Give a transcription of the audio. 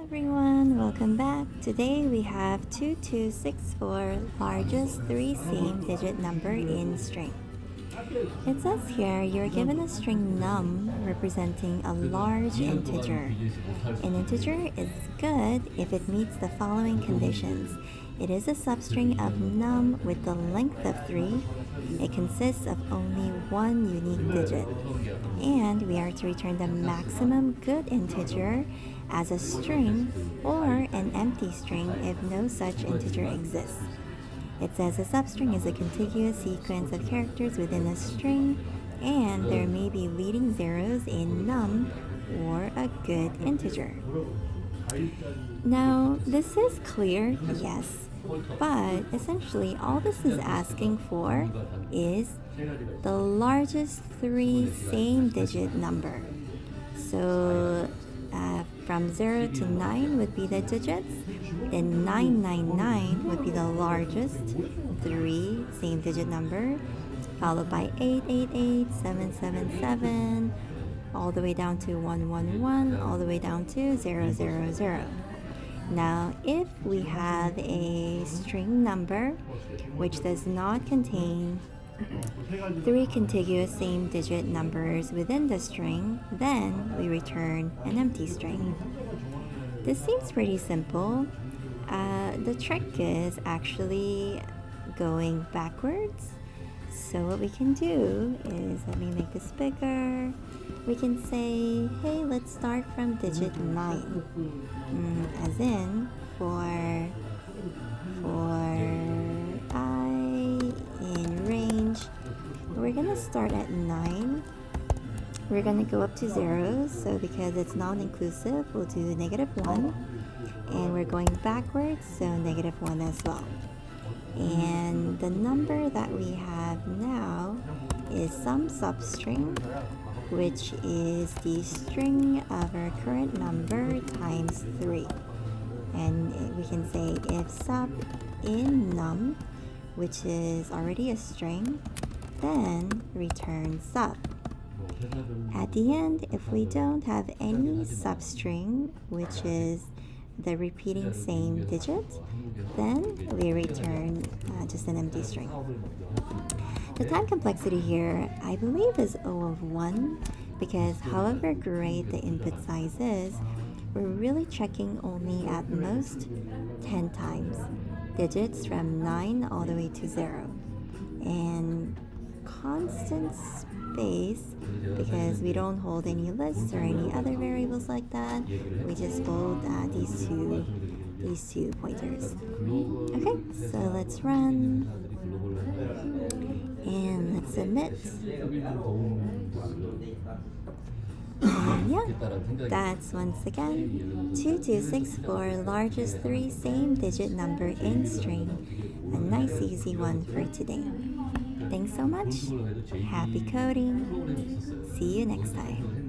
everyone, welcome back. Today we have 2264, largest 3 same digit number in string. It says here you're given a string num representing a large integer. An integer is good if it meets the following conditions. It is a substring of num with the length of 3. It consists of only one unique digit. And we are to return the maximum good integer as a string or an empty string if no such integer exists. It says a substring is a contiguous sequence of characters within a string, and there may be leading zeros in num or a good integer. Now, this is clear, yes, but essentially all this is asking for is the largest 3 same digit number. So from 0 to 9 would be the digits, then 999 would be the largest 3 same digit number, followed by 888, 777, all the way down to 111, all the way down to 000. Now, if we have a string number which does not contain 3 contiguous same digit numbers within the string, then we return an empty string. This seems pretty simple. The trick is actually going backwards. So what we can do is, let me make this bigger. We can say, hey, let's start from digit 9. As in, for I in range, we're going to start at 9. We're going to go up to 0, so because it's non-inclusive, we'll do -1. And we're going backwards, so -1 as well. And the number that we have now is some substring, which is the string of our current number times 3. And we can say if sub in num, which is already a string, then return sub. At the end, if we don't have any substring, which is the repeating same digit, then we return just an empty string. The time complexity here, I believe, is O of 1, because however great the input size is, we're really checking only at most 10 times digits from 9 all the way to 0. And constant space, because we don't hold any lists or any other variables like that, we just hold these two pointers. Okay, so let's run and let's submit. And yeah, that's once again 2264, largest 3 same digit number in string. A nice easy one for today. Thanks so much. Happy coding. See you next time.